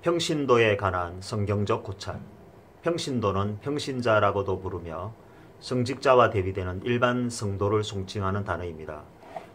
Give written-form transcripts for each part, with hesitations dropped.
평신도에 관한 성경적 고찰. 평신도는 평신자라고도 부르며 성직자와 대비되는 일반 성도를 송칭하는 단어입니다.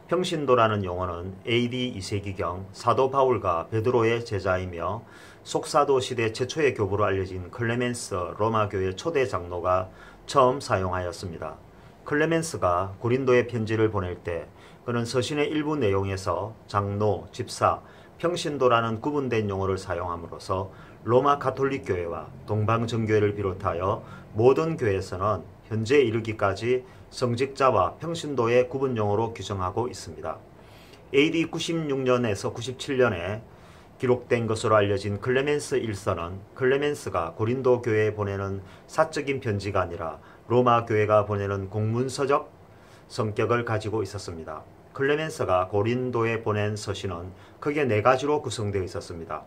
평신도라는 용어는 AD 2세기경 사도 바울과 베드로의 제자이며 속사도 시대 최초의 교부로 알려진 클레멘스 로마 교회 초대 장로가 처음 사용하였습니다. 클레멘스가 고린도에 편지를 보낼 때 그는 서신의 일부 내용에서 장로, 집사, 평신도라는 구분된 용어를 사용함으로써 로마 가톨릭 교회와 동방정교회를 비롯하여 모든 교회에서는 현재 이르기까지 성직자와 평신도의 구분 용어로 규정하고 있습니다. AD 96년에서 97년에 기록된 것으로 알려진 클레멘스 1서는 클레멘스가 고린도 교회에 보내는 사적인 편지가 아니라 로마 교회가 보내는 공문서적 성격을 가지고 있었습니다. 클레멘스가 고린도에 보낸 서신은 크게 네 가지로 구성되어 있었습니다.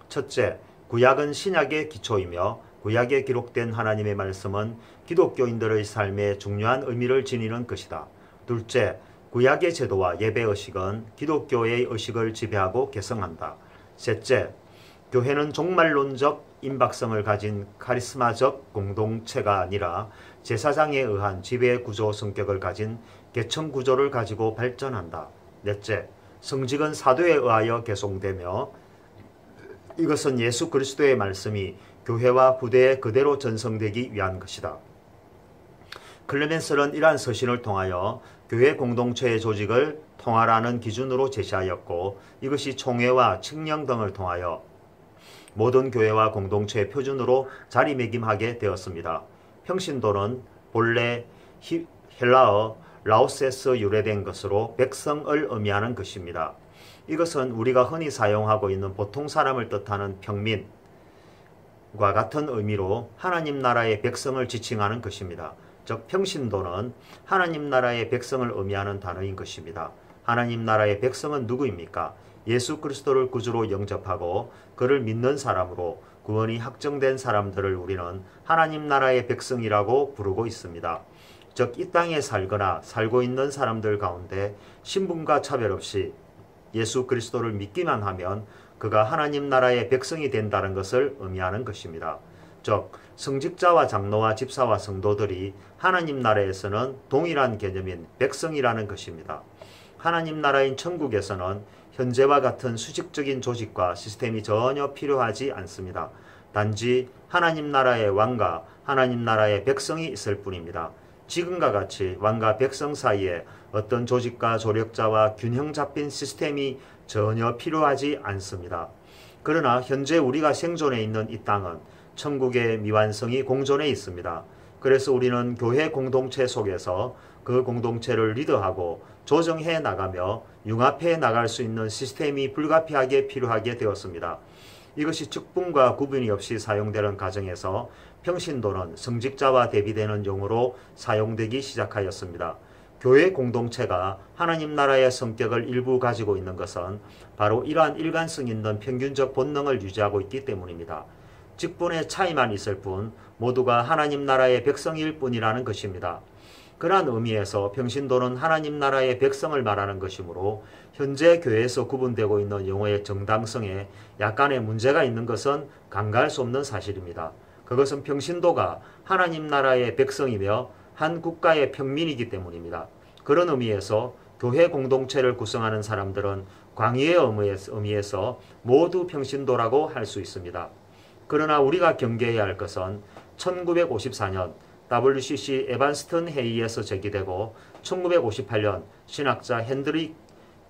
첫째, 구약은 신약의 기초이며 구약에 기록된 하나님의 말씀은 기독교인들의 삶에 중요한 의미를 지니는 것이다. 둘째, 구약의 제도와 예배의식은 기독교의 의식을 지배하고 개성한다. 셋째, 교회는 종말론적 임박성을 가진 카리스마적 공동체가 아니라 제사장에 의한 지배 구조 성격을 가진 계층 구조를 가지고 발전한다. 넷째, 성직은 사도에 의하여 계승되며 이것은 예수 그리스도의 말씀이 교회와 후대에 그대로 전성되기 위한 것이다. 클레멘스는 이러한 서신을 통하여 교회 공동체의 조직을 통할하는 기준으로 제시하였고 이것이 총회와 칙령 등을 통하여 모든 교회와 공동체의 표준으로 자리매김하게 되었습니다. 평신도는 본래 헬라어 라오세스 유래된 것으로 백성을 의미하는 것입니다. 이것은 우리가 흔히 사용하고 있는 보통 사람을 뜻하는 평민과 같은 의미로 하나님 나라의 백성을 지칭하는 것입니다. 즉 평신도는 하나님 나라의 백성을 의미하는 단어인 것입니다. 하나님 나라의 백성은 누구입니까? 예수 그리스도를 구주로 영접하고 그를 믿는 사람으로 구원이 확정된 사람들을 우리는 하나님 나라의 백성이라고 부르고 있습니다. 즉 이 땅에 살거나 살고 있는 사람들 가운데 신분과 차별 없이 예수 그리스도를 믿기만 하면 그가 하나님 나라의 백성이 된다는 것을 의미하는 것입니다. 즉 성직자와 장로와 집사와 성도들이 하나님 나라에서는 동일한 개념인 백성이라는 것입니다. 하나님 나라인 천국에서는 현재와 같은 수직적인 조직과 시스템이 전혀 필요하지 않습니다. 단지 하나님 나라의 왕과 하나님 나라의 백성이 있을 뿐입니다. 지금과 같이 왕과 백성 사이에 어떤 조직과 조력자와 균형 잡힌 시스템이 전혀 필요하지 않습니다. 그러나 현재 우리가 생존해 있는 이 땅은 천국의 미완성이 공존해 있습니다. 그래서 우리는 교회 공동체 속에서 그 공동체를 리더하고 조정해 나가며 융합해 나갈 수 있는 시스템이 불가피하게 필요하게 되었습니다. 이것이 직분과 구분이 없이 사용되는 가정에서 평신도는 성직자와 대비되는 용어로 사용되기 시작하였습니다. 교회 공동체가 하나님 나라의 성격을 일부 가지고 있는 것은 바로 이러한 일관성 있는 평균적 본능을 유지하고 있기 때문입니다. 직분의 차이만 있을 뿐 모두가 하나님 나라의 백성일 뿐이라는 것입니다. 그러한 의미에서 평신도는 하나님 나라의 백성을 말하는 것이므로 현재 교회에서 구분되고 있는 용어의 정당성에 약간의 문제가 있는 것은 간과할 수 없는 사실입니다. 그것은 평신도가 하나님 나라의 백성이며 한 국가의 평민이기 때문입니다. 그런 의미에서 교회 공동체를 구성하는 사람들은 광의의 의미에서 모두 평신도라고 할 수 있습니다. 그러나 우리가 경계해야 할 것은 1954년 WCC 에반스턴 회의에서 제기되고 1958년 신학자 핸드릭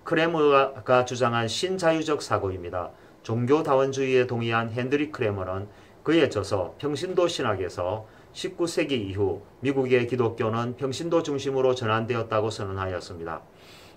크레머가 주장한 신자유적 사고입니다. 종교다원주의에 동의한 핸드릭 크레머는 그의 저서 평신도 신학에서 19세기 이후 미국의 기독교는 평신도 중심으로 전환되었다고 선언하였습니다.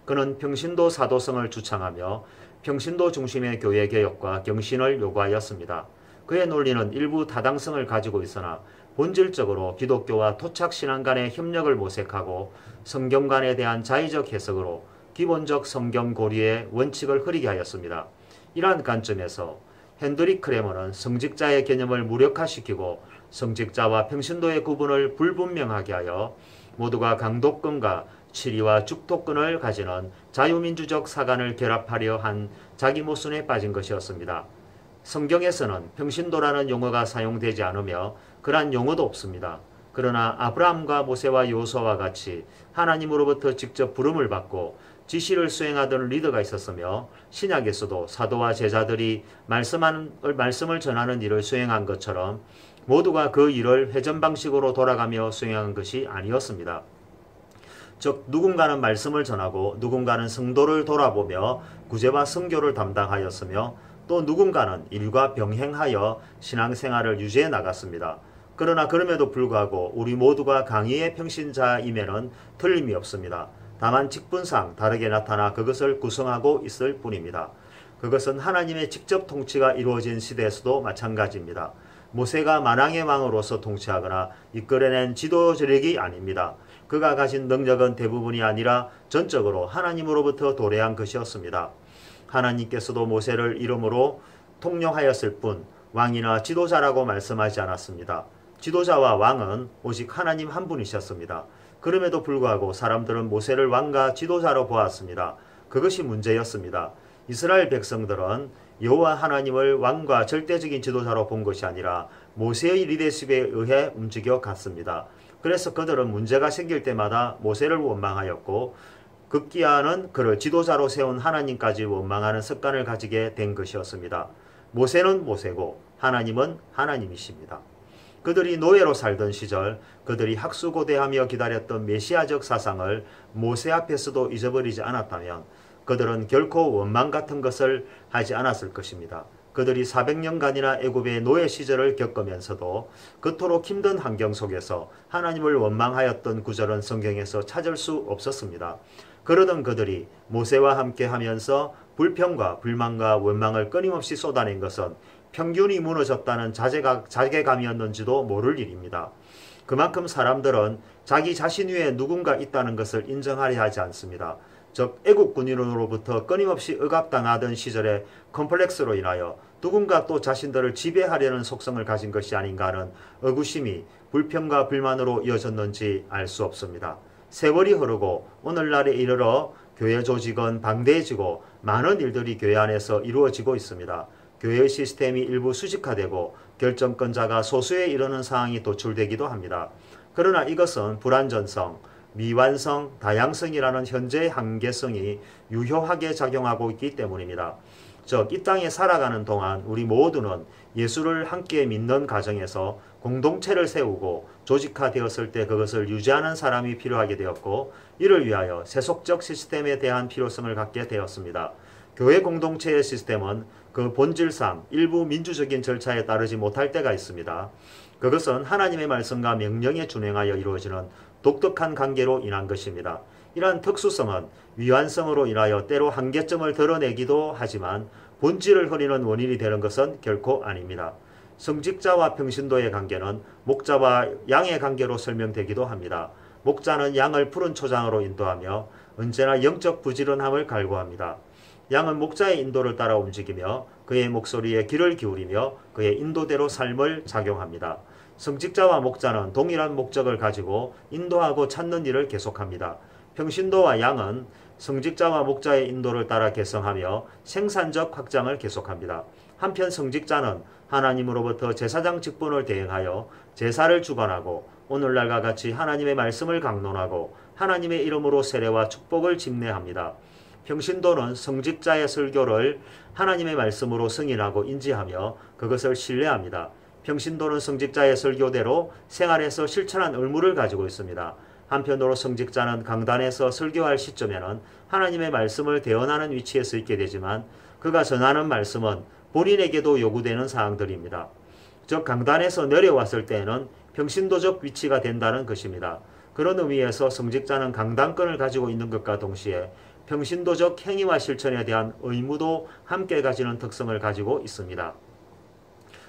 그는 평신도 사도성을 주창하며 평신도 중심의 교회 개혁과 경신을 요구하였습니다. 그의 논리는 일부 타당성을 가지고 있으나 본질적으로 기독교와 토착신앙 간의 협력을 모색하고 성경관에 대한 자의적 해석으로 기본적 성경 고리의 원칙을 흐리게 하였습니다. 이러한 관점에서 핸드릭 크레머는 성직자의 개념을 무력화시키고 성직자와 평신도의 구분을 불분명하게 하여 모두가 강독권과 치리와 죽독권을 가지는 자유민주적 사관을 결합하려 한 자기 모순에 빠진 것이었습니다. 성경에서는 평신도라는 용어가 사용되지 않으며 그러한 용어도 없습니다. 그러나 아브라함과 모세와 요수아와 같이 하나님으로부터 직접 부름을 받고 지시를 수행하던 리더가 있었으며 신약에서도 사도와 제자들이 말씀을 전하는 일을 수행한 것처럼 모두가 그 일을 회전 방식으로 돌아가며 수행한 것이 아니었습니다. 즉 누군가는 말씀을 전하고 누군가는 성도를 돌아보며 구제와 선교를 담당하였으며 또 누군가는 일과 병행하여 신앙생활을 유지해 나갔습니다. 그러나 그럼에도 불구하고 우리 모두가 강의의 평신자임에는 틀림이 없습니다. 다만 직분상 다르게 나타나 그것을 구성하고 있을 뿐입니다. 그것은 하나님의 직접 통치가 이루어진 시대에서도 마찬가지입니다. 모세가 만왕의 왕으로서 통치하거나 이끌어낸 지도자력이 아닙니다. 그가 가진 능력은 대부분이 아니라 전적으로 하나님으로부터 도래한 것이었습니다. 하나님께서도 모세를 이름으로 통용하였을 뿐 왕이나 지도자라고 말씀하지 않았습니다. 지도자와 왕은 오직 하나님 한 분이셨습니다. 그럼에도 불구하고 사람들은 모세를 왕과 지도자로 보았습니다. 그것이 문제였습니다. 이스라엘 백성들은 여호와 하나님을 왕과 절대적인 지도자로 본 것이 아니라 모세의 리더십에 의해 움직여 갔습니다. 그래서 그들은 문제가 생길 때마다 모세를 원망하였고 급기야는 그를 지도자로 세운 하나님까지 원망하는 습관을 가지게 된 것이었습니다. 모세는 모세고 하나님은 하나님이십니다. 그들이 노예로 살던 시절 그들이 학수고대하며 기다렸던 메시아적 사상을 모세 앞에서도 잊어버리지 않았다면 그들은 결코 원망 같은 것을 하지 않았을 것입니다. 그들이 400년간이나 애굽의 노예 시절을 겪으면서도 그토록 힘든 환경 속에서 하나님을 원망하였던 구절은 성경에서 찾을 수 없었습니다. 그러던 그들이 모세와 함께 하면서 불평과 불만과 원망을 끊임없이 쏟아낸 것은 평균이 무너졌다는 자괴감이었는지도 모를 일입니다. 그만큼 사람들은 자기 자신 위에 누군가 있다는 것을 인정하려 하지 않습니다. 즉 애국 군인으로부터 끊임없이 억압당하던 시절의 컴플렉스로 인하여 누군가 또 자신들을 지배하려는 속성을 가진 것이 아닌가 하는 의구심이 불평과 불만으로 이어졌는지 알 수 없습니다. 세월이 흐르고 오늘날에 이르러 교회 조직은 방대해지고 많은 일들이 교회 안에서 이루어지고 있습니다. 교회의 시스템이 일부 수직화되고 결정권자가 소수에 이르는 상황이 도출되기도 합니다. 그러나 이것은 불완전성, 미완성, 다양성이라는 현재의 한계성이 유효하게 작용하고 있기 때문입니다. 즉, 이 땅에 살아가는 동안 우리 모두는 예수를 함께 믿는 가정에서 공동체를 세우고 조직화되었을 때 그것을 유지하는 사람이 필요하게 되었고 이를 위하여 세속적 시스템에 대한 필요성을 갖게 되었습니다. 교회 공동체의 시스템은 그 본질상 일부 민주적인 절차에 따르지 못할 때가 있습니다. 그것은 하나님의 말씀과 명령에 준행하여 이루어지는 독특한 관계로 인한 것입니다. 이러한 특수성은 위완성으로 인하여 때로 한계점을 드러내기도 하지만 본질을 흐리는 원인이 되는 것은 결코 아닙니다. 성직자와 평신도의 관계는 목자와 양의 관계로 설명되기도 합니다. 목자는 양을 푸른 초장으로 인도하며 언제나 영적 부지런함을 갈구합니다. 양은 목자의 인도를 따라 움직이며 그의 목소리에 귀를 기울이며 그의 인도대로 삶을 작용합니다. 성직자와 목자는 동일한 목적을 가지고 인도하고 찾는 일을 계속합니다. 평신도와 양은 성직자와 목자의 인도를 따라 개성하며 생산적 확장을 계속합니다. 한편 성직자는 하나님으로부터 제사장 직분을 대행하여 제사를 주관하고 오늘날과 같이 하나님의 말씀을 강론하고 하나님의 이름으로 세례와 축복을 집례합니다. 평신도는 성직자의 설교를 하나님의 말씀으로 승인하고 인지하며 그것을 신뢰합니다. 평신도는 성직자의 설교대로 생활에서 실천한 의무를 가지고 있습니다. 한편으로 성직자는 강단에서 설교할 시점에는 하나님의 말씀을 대언하는 위치에 서 있게 되지만 그가 전하는 말씀은 본인에게도 요구되는 사항들입니다. 즉 강단에서 내려왔을 때에는 평신도적 위치가 된다는 것입니다. 그런 의미에서 성직자는 강단권을 가지고 있는 것과 동시에 평신도적 행위와 실천에 대한 의무도 함께 가지는 특성을 가지고 있습니다.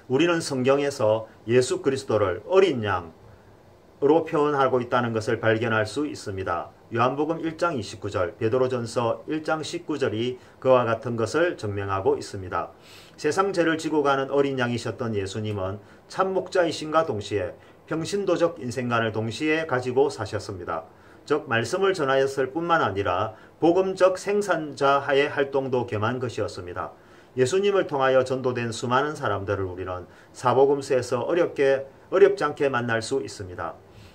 우리는 성경에서 예수 그리스도를 어린 양으로 표현하고 있다는 것을 발견할 수 있습니다. 요한복음 1장 29절, 베드로전서 1장 19절이 그와 같은 것을 증명하고 있습니다. 세상 죄를 지고 가는 어린 양이셨던 예수님은 참 목자이신과 동시에 평신도적 인생관을 동시에 가지고 사셨습니다. 즉 말씀을 전하였을 뿐만 아니라 복음적 생산자하의 활동도 겸한 것이었습니다. 예수님을 통하여 전도된 수많은 사람들을 우리는 사복음서에서 어렵지 않게 만날 수 있습니다.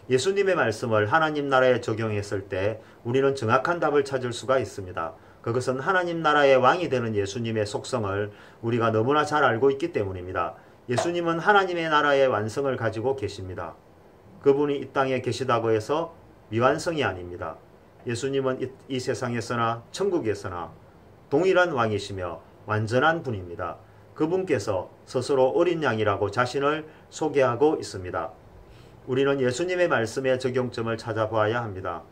예수님의 말씀을 하나님 나라에 적용했을 때 우리는 정확한 답을 찾을 수가 있습니다. 그것은 하나님 나라의 왕이 되는 예수님의 속성을 우리가 너무나 잘 알고 있기 때문입니다. 예수님은 하나님의 나라의 완성을 가지고 계십니다. 그분이 이 땅에 계시다고 해서 미완성이 아닙니다. 예수님은 이 세상에서나 천국에서나 동일한 왕이시며 완전한 분입니다. 그분께서 스스로 어린 양이라고 자신을 소개하고 있습니다. 우리는 예수님의 말씀의 적용점을 찾아보아야 합니다.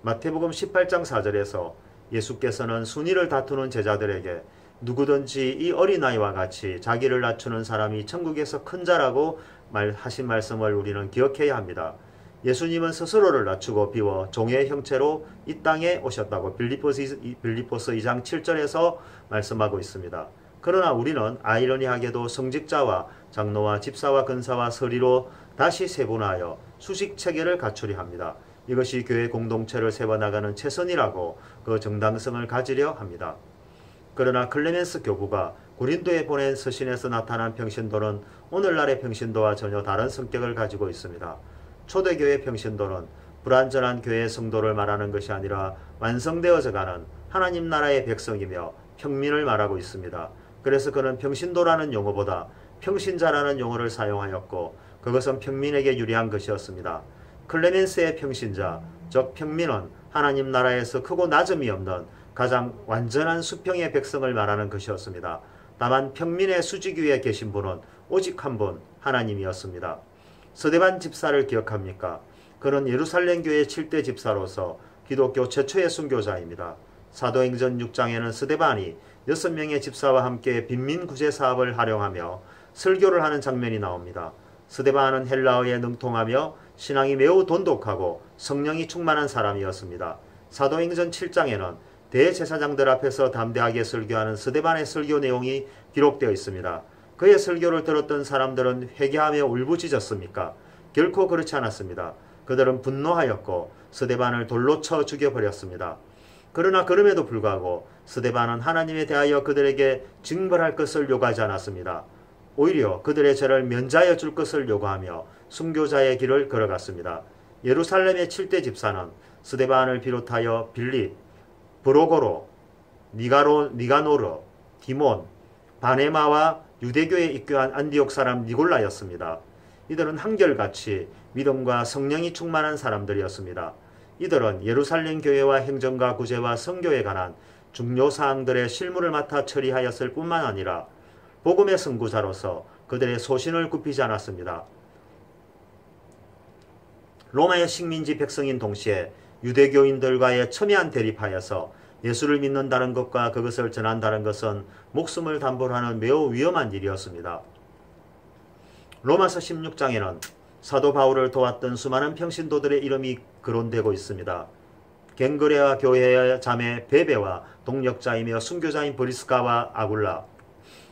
마태복음 18장 4절에서 예수께서는 순위를 다투는 제자들에게 누구든지 이 어린아이와 같이 자기를 낮추는 사람이 천국에서 큰 자라고 하신 말씀을 우리는 기억해야 합니다. 예수님은 스스로를 낮추고 비워 종의 형체로 이 땅에 오셨다고 빌립보서 2장 7절에서 말씀하고 있습니다. 그러나 우리는 아이러니하게도 성직자와 장로와 집사와 근사와 서리로 다시 세분하여 수식 체계를 갖추려 합니다. 이것이 교회 공동체를 세워나가는 최선이라고 그 정당성을 가지려 합니다. 그러나 클레멘스 교부가 고린도에 보낸 서신에서 나타난 평신도는 오늘날의 평신도와 전혀 다른 성격을 가지고 있습니다. 초대교회 평신도는 불완전한 교회 성도를 말하는 것이 아니라 완성되어져가는 하나님 나라의 백성이며 평민을 말하고 있습니다. 그래서 그는 평신도라는 용어보다 평신자라는 용어를 사용하였고 그것은 평민에게 유리한 것이었습니다. 클레멘스의 평신자, 즉 평민은 하나님 나라에서 크고 낮음이 없는 가장 완전한 수평의 백성을 말하는 것이었습니다. 다만 평민의 수직 위에 계신 분은 오직 한 분, 하나님이었습니다. 스데반 집사를 기억합니까? 그는 예루살렘 교회 7대 집사로서 기독교 최초의 순교자입니다. 사도행전 6장에는 스데반이 6명의 집사와 함께 빈민 구제 사업을 활용하며 설교를 하는 장면이 나옵니다. 스데반은 헬라어에 능통하며 신앙이 매우 돈독하고 성령이 충만한 사람이었습니다. 사도행전 7장에는 대제사장들 앞에서 담대하게 설교하는 스데반의 설교 내용이 기록되어 있습니다. 그의 설교를 들었던 사람들은 회개하며 울부짖었습니까? 결코 그렇지 않았습니다. 그들은 분노하였고 스데반을 돌로 쳐 죽여버렸습니다. 그러나 그럼에도 불구하고 스데반은 하나님에 대하여 그들에게 징벌할 것을 요구하지 않았습니다. 오히려 그들의 죄를 면제하여 줄 것을 요구하며 순교자의 길을 걸어갔습니다. 예루살렘의 7대 집사는 스데반을 비롯하여 빌립, 브로고로, 니가노르, 디몬, 바네마와 유대교에 입교한 안디옥 사람 니골라였습니다. 이들은 한결같이 믿음과 성령이 충만한 사람들이었습니다. 이들은 예루살렘 교회와 행정과 구제와 선교에 관한 중요 사항들의 실무를 맡아 처리하였을 뿐만 아니라 복음의 선구자로서 그들의 소신을 굽히지 않았습니다. 로마의 식민지 백성인 동시에 유대교인들과의 첨예한 대립하여서 예수를 믿는다는 것과 그것을 전한다는 것은 목숨을 담보로 하는 매우 위험한 일이었습니다. 로마서 16장에는 사도 바울을 도왔던 수많은 평신도들의 이름이 거론되고 있습니다. 갱그레와 교회의 자매 베베와 동력자이며 순교자인 브리스가와 아굴라,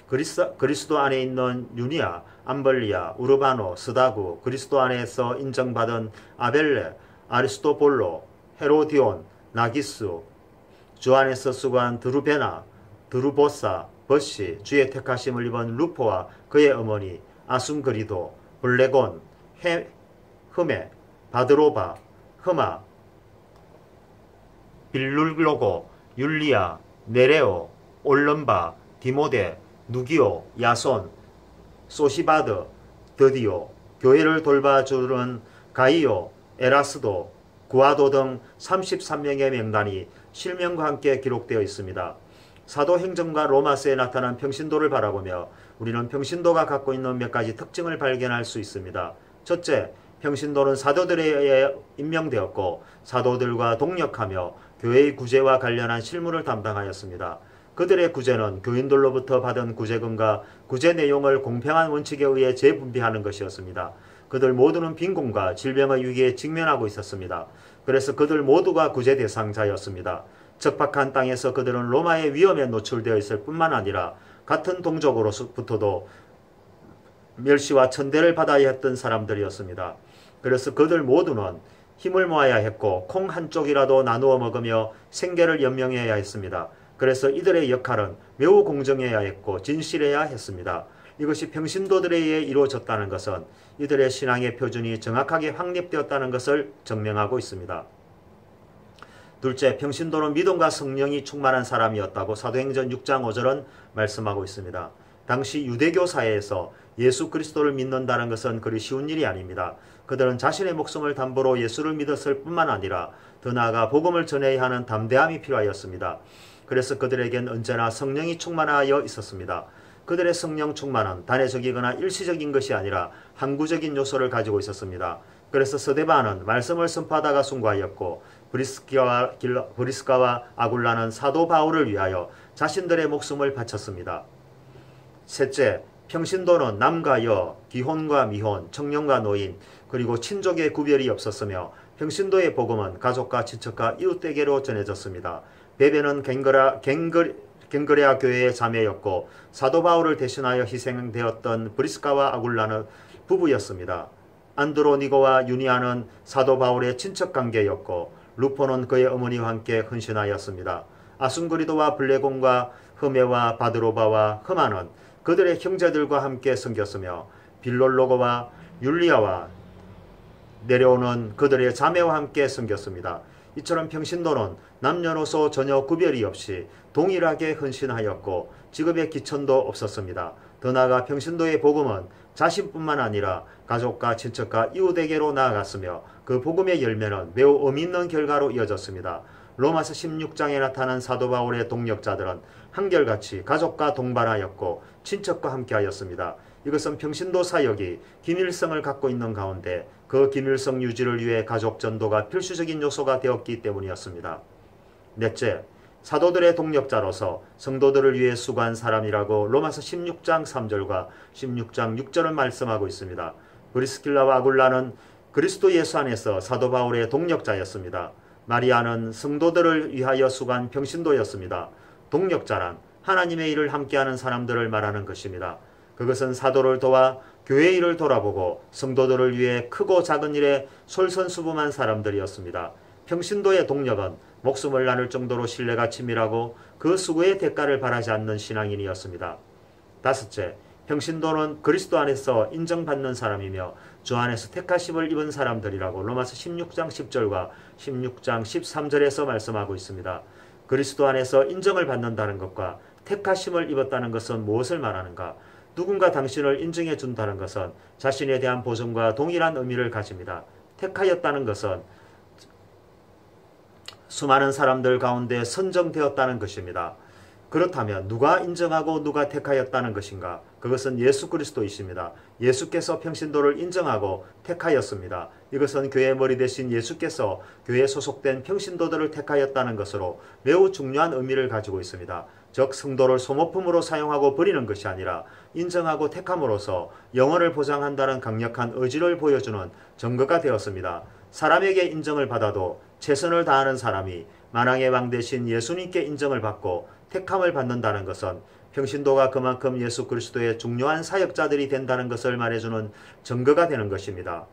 그리스도 안에 있는 유니아, 암벌리아, 우르바노, 스다구, 그리스도 안에서 인정받은 아벨레, 아리스토볼로, 헤로디온, 나기스, 주 안에서 수고한 드루베나, 드루보사, 버시, 주의 택하심을 입은 루포와 그의 어머니, 아순그리도, 블레곤, 흠에, 바드로바, 흠아, 빌룰로고, 율리아, 네레오, 올름바, 디모데, 누기오, 야손, 소시바드, 드디오, 교회를 돌봐주는 가이오, 에라스도, 구아도 등 33명의 명단이 실명과 함께 기록되어 있습니다. 사도행전과 로마서에 나타난 평신도를 바라보며 우리는 평신도가 갖고 있는 몇 가지 특징을 발견할 수 있습니다. 첫째, 평신도는 사도들에 의해 임명되었고 사도들과 동력하며 교회의 구제와 관련한 실무를 담당하였습니다. 그들의 구제는 교인들로부터 받은 구제금과 구제 내용을 공평한 원칙에 의해 재분배하는 것이었습니다. 그들 모두는 빈곤과 질병의 위기에 직면하고 있었습니다. 그래서 그들 모두가 구제 대상자였습니다. 적박한 땅에서 그들은 로마의 위험에 노출되어 있을 뿐만 아니라 같은 동족으로부터도 멸시와 천대를 받아야 했던 사람들이었습니다. 그래서 그들 모두는 힘을 모아야 했고 콩 한 쪽이라도 나누어 먹으며 생계를 연명해야 했습니다. 그래서 이들의 역할은 매우 공정해야 했고 진실해야 했습니다. 이것이 평신도들에 의해 이루어졌다는 것은 이들의 신앙의 표준이 정확하게 확립되었다는 것을 증명하고 있습니다. 둘째, 평신도는 믿음과 성령이 충만한 사람이었다고 사도행전 6장 5절은 말씀하고 있습니다. 당시 유대교 사회에서 예수 그리스도를 믿는다는 것은 그리 쉬운 일이 아닙니다. 그들은 자신의 목숨을 담보로 예수를 믿었을 뿐만 아니라 더 나아가 복음을 전해야 하는 담대함이 필요하였습니다. 그래서 그들에겐 언제나 성령이 충만하여 있었습니다. 그들의 성령 충만은 단회적이거나 일시적인 것이 아니라 항구적인 요소를 가지고 있었습니다. 그래서 스데반은 말씀을 선포하다가 순교하였고 브리스가와 아굴라는 사도 바울을 위하여 자신들의 목숨을 바쳤습니다. 셋째, 평신도는 남과 여, 기혼과 미혼, 청년과 노인, 그리고 친족의 구별이 없었으며 평신도의 복음은 가족과 친척과 이웃에게로 전해졌습니다. 베베는 갱그레아 교회의 자매였고 사도 바울을 대신하여 희생되었던 브리스가와 아굴라는 부부였습니다. 안드로니고와 유니아는 사도 바울의 친척 관계였고 루포는 그의 어머니와 함께 헌신하였습니다. 아순그리도와 블레곤과 흐메와 바드로바와 흐마는 그들의 형제들과 함께 섬겼으며 빌롤로고와 율리아와 내려오는 그들의 자매와 함께 섬겼습니다. 이처럼 평신도는 남녀노소 전혀 구별이 없이 동일하게 헌신하였고 직업의 기천도 없었습니다. 더 나아가 평신도의 복음은 자신뿐만 아니라 가족과 친척과 이웃에게로 나아갔으며 그 복음의 열매는 매우 의미 있는 결과로 이어졌습니다. 로마서 16장에 나타난 사도 바울의 동력자들은 한결같이 가족과 동반하였고 친척과 함께하였습니다. 이것은 평신도 사역이 긴밀성을 갖고 있는 가운데 그 긴밀성 유지를 위해 가족 전도가 필수적인 요소가 되었기 때문이었습니다. 넷째, 사도들의 동력자로서 성도들을 위해 수고한 사람이라고 로마서 16장 3절과 16장 6절은 말씀하고 있습니다. 브리스길라와 아굴라는 그리스도 예수 안에서 사도 바울의 동력자였습니다. 마리아는 성도들을 위하여 수고한 평신도였습니다. 동력자란 하나님의 일을 함께하는 사람들을 말하는 것입니다. 그것은 사도를 도와 교회 일을 돌아보고 성도들을 위해 크고 작은 일에 솔선수범한 사람들이었습니다. 평신도의 동력은 목숨을 나눌 정도로 신뢰가 치밀하고 그 수고의 대가를 바라지 않는 신앙인이었습니다. 다섯째, 평신도는 그리스도 안에서 인정받는 사람이며 주 안에서 택하심을 입은 사람들이라고 로마서 16장 10절과 16장 13절에서 말씀하고 있습니다. 그리스도 안에서 인정을 받는다는 것과 택하심을 입었다는 것은 무엇을 말하는가? 누군가 당신을 인정해 준다는 것은 자신에 대한 보증과 동일한 의미를 가집니다. 택하였다는 것은 수많은 사람들 가운데 선정되었다는 것입니다. 그렇다면 누가 인정하고 누가 택하였다는 것인가? 그것은 예수 그리스도이십니다. 예수께서 평신도를 인정하고 택하였습니다. 이것은 교회의 머리 대신 예수께서 교회에 소속된 평신도들을 택하였다는 것으로 매우 중요한 의미를 가지고 있습니다. 즉 성도를 소모품으로 사용하고 버리는 것이 아니라 인정하고 택함으로써 영원을 보장한다는 강력한 의지를 보여주는 증거가 되었습니다. 사람에게 인정을 받아도 최선을 다하는 사람이 만왕의 왕 대신 예수님께 인정을 받고 택함을 받는다는 것은 평신도가 그만큼 예수 그리스도의 중요한 사역자들이 된다는 것을 말해주는 증거가 되는 것입니다.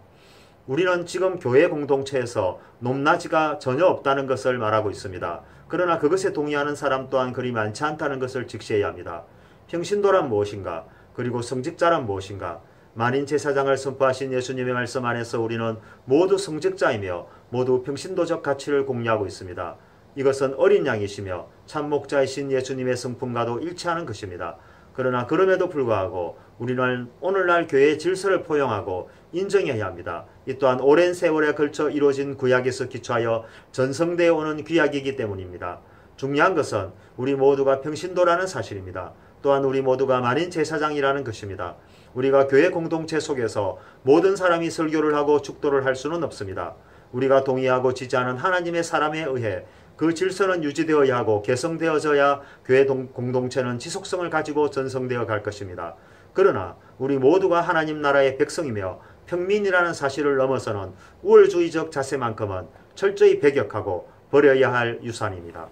우리는 지금 교회 공동체에서 높낮이가 전혀 없다는 것을 말하고 있습니다. 그러나 그것에 동의하는 사람 또한 그리 많지 않다는 것을 직시해야 합니다. 평신도란 무엇인가? 그리고 성직자란 무엇인가? 만인 제사장을 선포하신 예수님의 말씀 안에서 우리는 모두 성직자이며 모두 평신도적 가치를 공유하고 있습니다. 이것은 어린 양이시며 참목자이신 예수님의 성품과도 일치하는 것입니다. 그러나 그럼에도 불구하고 우리는 오늘날 교회의 질서를 포용하고 인정해야 합니다. 이 또한 오랜 세월에 걸쳐 이루어진 구약에서 기초하여 전성되어 오는 규약이기 때문입니다. 중요한 것은 우리 모두가 평신도라는 사실입니다. 또한 우리 모두가 만인 제사장이라는 것입니다. 우리가 교회 공동체 속에서 모든 사람이 설교를 하고 축도를 할 수는 없습니다. 우리가 동의하고 지지하는 하나님의 사람에 의해 그 질서는 유지되어야 하고 개성되어져야 교회 공동체는 지속성을 가지고 전성되어 갈 것입니다. 그러나 우리 모두가 하나님 나라의 백성이며 평민이라는 사실을 넘어서는 우월주의적 자세만큼은 철저히 배격하고 버려야 할 유산입니다.